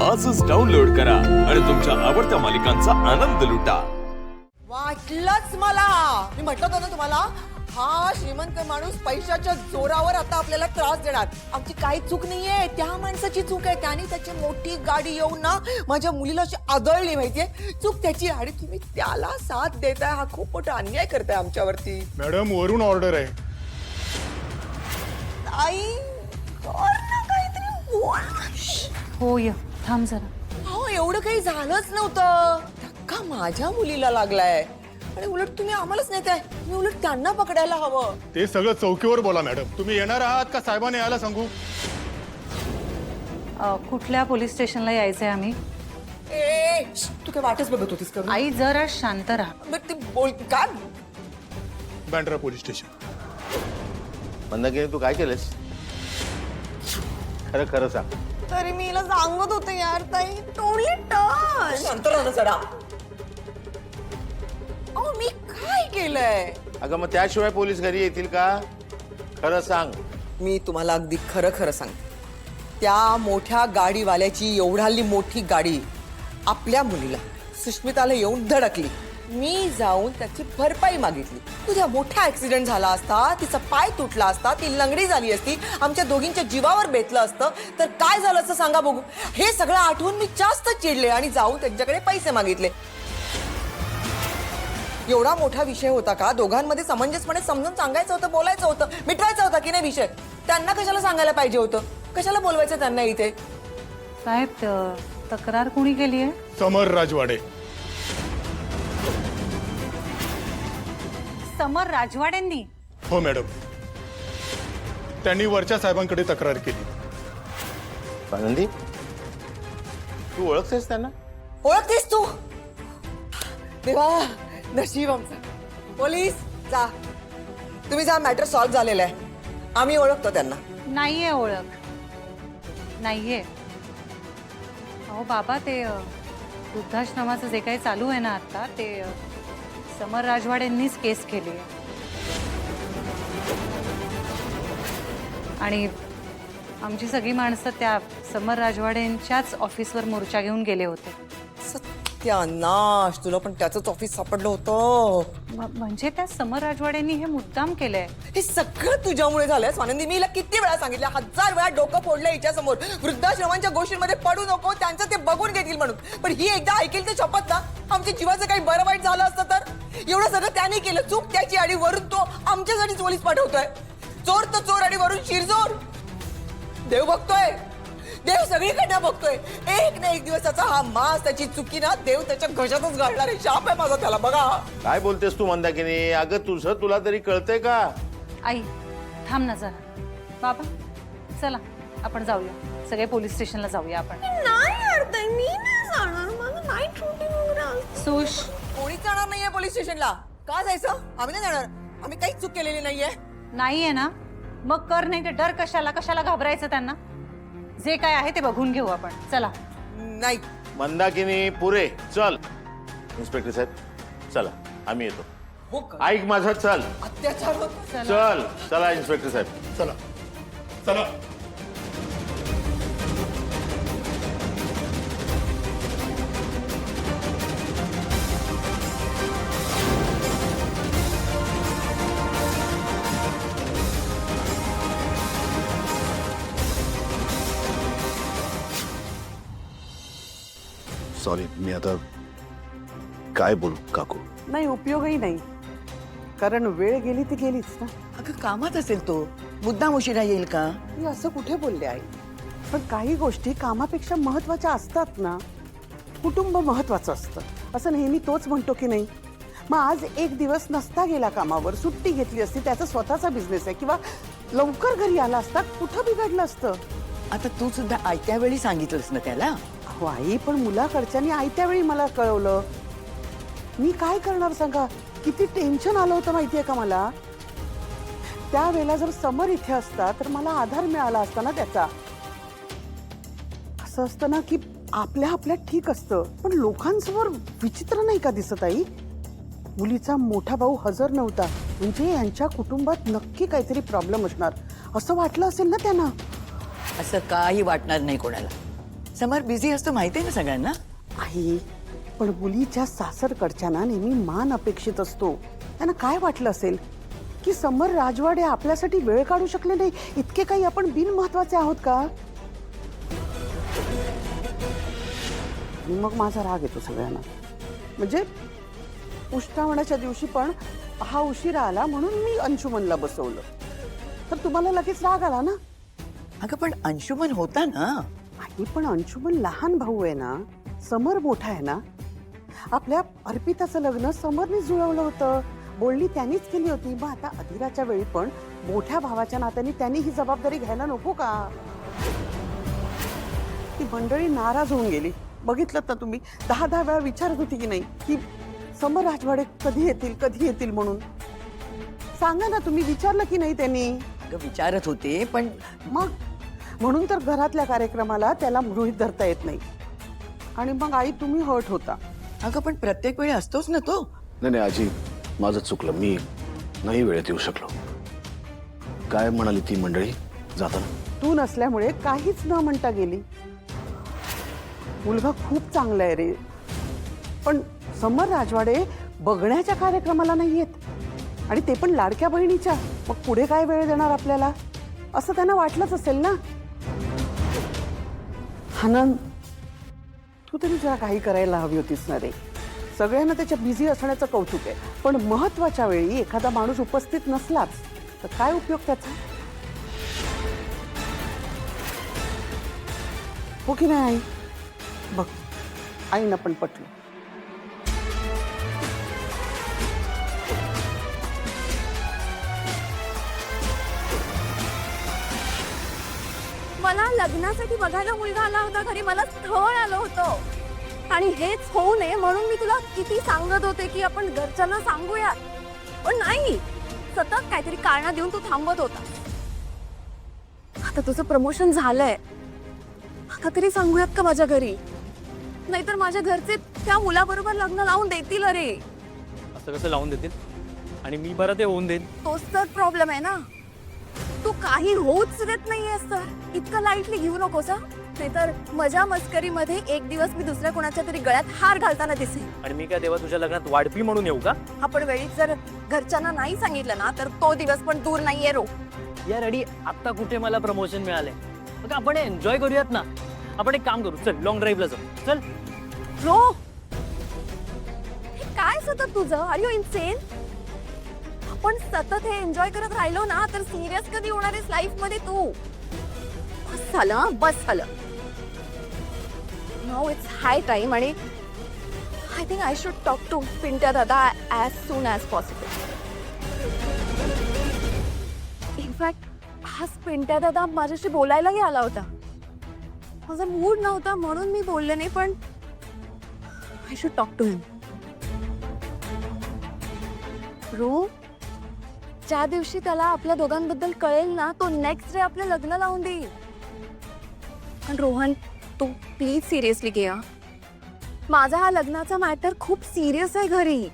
आजच डाउनलोड करा आणि तुमच्या आवडत्या मालिकांचा आनंद लुटा। वाटलंच मला, मी म्हटलं होतं ना तुम्हाला, हा श्रीमंत माणूस पैशाच्या जोरावर आता आपल्याला त्रास देणार। आमची काही चूक नाहीये, त्या माणसाची चूक आहे। त्याने त्याची मोठी गाडी येऊन ना माझ्या मुलीला अशी आदळली, माहितीये, चूक त्याची। आणि तुम्ही त्याला साथ देताय, हा खूप मोठा अन्याय करताय आमच्यावरती। मॅडम वरून ऑर्डर आहे। आई कर ना काहीतरी, बोल। हो य थांब जरा। हो, एवढं काही झालंच नव्हतं, धक्का माझ्या मुलीला लागलाय आणि उलट तुम्ही आम्हालाच नेताय। तुम्ही उलट त्यांना पकडायला हवं। ते सगळं चौकीवर बोला मॅडम। तुम्ही येणार आहात का साहेबांनी यायला सांगू? कुठल्या पोलीस स्टेशनला यायचंय आम्ही? ए तू काय वाटच बघत होतीस का? आई जरा शांत राहा। बरं ते बोल काय? Bandra police station. मंदाकिनी तू काय केलंस? खरं खरं सांग। तरी मी हिला सांगत होते यार, ताई तोडली टच। शांत राहा ना जरा। अहो मी काय केलंय? अगं मग त्याशिवाय पोलीस घरी येतील का? खरं सांग। मी तुम्हाला अगदी खरं खरं सांगते, त्या मोठ्या गाडीवाल्याची एवढाली मोठी गाडी आपल्या मुलीला सुष्मिताला येऊन धडकली। मी जाऊन त्याची भरपाई मागितली। तुझ्या मोठा ऍक्सिडेंट झाला असता, तिचा पाय तुटला असता, ती लंगडी झाली असती, आमच्या दोघींच्या जीवावर बेतलं असतं तर काय झालं असतं सांगा बघू। हे सगळं आठवून मी जास्त चिडले आणि जाऊन त्यांच्याकडे पैसे मागितले। एवढा मोठा विषय होता का? दोघांमध्ये समंजसपणे समजून सांगायचं होतं, बोलायचं होतं, मिटवायचा होता की नाही विषय? त्यांना कशाला सांगायला पाहिजे होतं? कशाला बोलवायचं त्यांना इथे? साहेब तक्रार कोणी केली आहे? समर राजवाडे। समर राजवाडेंनी? हो मॅडम, त्यांनी वरच्या साहेबांकडे तक्रार केली। आनंदी तू ओळखतेस त्यांना? ओळखतेस तू? देवा, नशीब आमचं। पोलीस जा, तुम्ही जा, मॅटर सॉल्व्ह झालेला आहे। आम्ही ओळखतो त्यांना। नाहीये ओळख, नाहीये। अहो बाबा, ते वृद्धाश्रमाचं जे काही चालू आहे ना आता, ते समर राजवाडेंनीच केस केली आहे। आणि आमची सगळी माणसं त्या समर राजवाडेंच्याच ऑफिसवर मोर्चा घेऊन गेले होते। सत्यानाश, तुला पण त्याचंच ऑफिस सापडलं होतं। म्हणजे त्या समर राजवाडेंनी हे मुद्दाम केलंय। हे सगळं तुझ्यामुळे झालंय स्वानंदी। मी हिला किती वेळा सांगितलं, 1000 वेळा डोकं फोडलं हिच्या समोर, वृद्धाश्रमांच्या गोष्टींमध्ये पडू नको, त्यांचं ते बघून घेतील म्हणून। पण ही एकदा ऐकेल ते शपथ ना, आमच्या जीवाचं काही बरं वाईट झालं असतं तर? एवढं सगळं त्याने केलं, चूक त्याची, आणि वरून तो आमच्यासाठी पोलीस पाठवतोय। चोर तर चोर आणि वरून शिरजोर। देव बघतोय, देव सगळीकडनं बघतोय। एक ना एक दिवस त्याचा हा मास, त्याची चुकी ना देव त्याच्या घशातच घालणार आहे। शाप आहे माझा त्याला, बघा। काय बोलतेस तू मंदाकिनी? अगं तुझं तुला तरी कळतंय का? आई थांब ना जरा। बाबा चला आपण जाऊया, सगळे पोलीस स्टेशनला जाऊया आपण। नाही यार ताई, मी नाही जाणार, माझं नाईट रुटीन वगैरे। सुश, कोणीच जाणार नाहीये पोलीस स्टेशनला। का जायचं? आम्ही नाही जाणार, आम्ही काहीच चूक केलेली नाहीये। नाहीये ना? मग कर, नाही तर डर कशाला? कशाला घाबरायचं त्यांना? जे काय आहे ते बघून घेऊ आपण, चला। नाही मंदाकिनी पुरे चल। इन्स्पेक्टर साहेब चला, आम्ही येतो। हो का? ऐक माझं, चल अत्याचार होत। चल चला इन्स्पेक्टर साहेब चला चला। सॉरी, मी आता काय बोलू काकू? नाही, उपयोगही नाही, कारण वेळ गेली ती गेलीच ना। अगं कामात असेल तो, मुद्दाम उशिरा येईल का? मी असं कुठे बोलले आई? पण काही गोष्टी कामापेक्षा महत्वाच्या असतात ना। कुटुंब महत्वाचं असतं असं नेहमी तोच म्हणतो की नाही? मग आज एक दिवस नसता गेला कामावर, सुट्टी घेतली असती, त्याचा स्वतःचा बिझनेस आहे, किंवा लवकर घरी आला असता, कुठं बिघडलं असतं? आता तू सुद्धा आयत्या वेळी सांगितलंस ना त्याला? हो आई, पण मुलाकडच्यानी आयत्या वेळी मला कळवलं। मी काय करणार सांगा? किती टेन्शन आलं होतं माहितीये का मला? त्यावेळेला जर समर इथे असता तर मला आधार मिळाला असता ना त्याचा। असं असतं ना की आपल्या आपल्यात ठीक असतं, पण लोकांसमोर विचित्र नाही का दिसत आई? मुलीचा मोठा भाऊ हजर नव्हता म्हणजे यांच्या कुटुंबात नक्की काहीतरी प्रॉब्लेम असणार असं वाटलं असेल ना त्यांना। असं काही वाटणार नाही कोणाला। समर बिझी असतो माहिती आहे ना सगळ्यांना. आई पण मुलीच्या सासरकडच्यांना नेहमी मान अपेक्षित असतो. त्यांना काय वाटलं असेल की समर राजवाडे आपल्यासाठी वेळ काढू शकले नाही, इतके काही आपण बिनमहत्वाचे आहोत का? आणि मग माझा राग येतो सगळ्यांना. म्हणजे उष्टावणाच्या दिवशी पण हा उशिरा आला म्हणून मी अंशुमनला बसवलं, तर तुम्हाला लगेच राग आला ना. अगं पण अंशुमन होता ना. आई पण अंशुमन लहान भाऊ आहे ना, समर मोठा आहे ना. आपल्या अर्पिताचं लग्न समरने जुळवलं होतं, बोलणी त्यांनीच केली होती. मग आता अधिराच्या वेळी पण मोठ्या भावाच्या नात्याने त्यांनी ही जबाबदारी घ्यायला नको का? ती मंडळी नाराज होऊन गेली. बघितलं ना तुम्ही, 10 वेळा विचारत होती की नाही की समर राजवाडे कधी येतील म्हणून. सांगा ना, तुम्ही विचारलं की नाही त्यांनी? अगं विचारत होते पण मग म्हणून तर घरातल्या कार्यक्रमाला त्याला गृहीत धरता येत नाही. आणि मग आई तुम्ही हर्ट होता. अगं पण प्रत्येक वेळी असतोच ना तो. नाही नाही आजी, माझं चुकलं, मी नाही वेळेत येऊ शकलो. काय म्हणाली ती मंडळी जाताना? तू नसल्यामुळे काहीच न म्हणता गेली. मुलगा खूप चांगला आहे रे, पण समर राजवाडे बघण्याच्या कार्यक्रमाला नाही येत, आणि ते पण लाडक्या बहिणीच्या. मग पुढे काय वेळ देणार आपल्याला, असं त्यांना वाटलंच असेल ना. आनंद, तू तरी जरा काही करायला हवी होतीस ना रे. सगळ्यांना त्याच्या बिझी असण्याचं कौतुक आहे, पण महत्वाच्या वेळी एखादा माणूस उपस्थित नसलाच तर काय उपयोग त्याचा? हो की नाही आई? बघ, आईनं पण पटलं. मला लग्नासाठी बघायला मुलगा आला होता घरी, मला स्थळ आलं होतं, आणि हेच होऊ नये म्हणून मी तुला किती सांगत होते की आपण घरच्यांना सांगूया, पण नाही, सतत काहीतरी कारण देऊन तू थांबत होता. आता तुझं प्रमोशन झालंय, आता तरी सांगूयात का माझ्या घरी? नाहीतर माझ्या घरचे त्या मुलाबरोबर लग्न लावून देतील. अरे असं कसं लावून देतील? आणि मी बरं ते होऊन देईन. तोच तर प्रॉब्लेम आहे ना, तू काही होऊच देत नाहीयेस. तर इतकं लाईटली घेऊ नकोस हा, नाहीतर मजा मस्करीमध्ये एक दिवस मी दुसऱ्या कोणाच्या तरी गळ्यात हार घालताना दिसेल. आणि मी काय तेव्हा तुझ्या लग्नात वाढपी म्हणून येऊ का? आपण वेळीच जर घरच्यांना नाही सांगितलं ना, तर तो दिवस पण दूर नाहीये रो. या रेडी, आता कुठे मला प्रमोशन मिळालंय, मग आपण एन्जॉय करूयात ना. आपण एक काम करू, चल लॉंग ड्राईव्हला जाऊ. चल रो, हे काय सतत तुझं? Are you insane? आपण सतत हे एन्जॉय करत राहिलो ना, तर सिरियस कधी होणार आहेस लाईफ मध्ये तू? बस झालं, बस झालं. नाउ इट्स हाय टाइम, आणि I think I should talk to Pintya दादा as soon as possible. In fact आज पिंट्या दादा माझ्याशी बोलायलाही आला होता. माझा मूड नव्हता म्हणून मी बोलले नाही, पण I should talk to him. रो, ज्या दिवशी त्याला आपल्या दोघांबद्दल कळेल ना, तो नेक्स्ट डे आपलं लग्न लावून देईल. पण रोहन, तू प्लीज सिरियसली घे. माझा हा लग्नाचा मॅटर खूप सिरियस आहे घरी.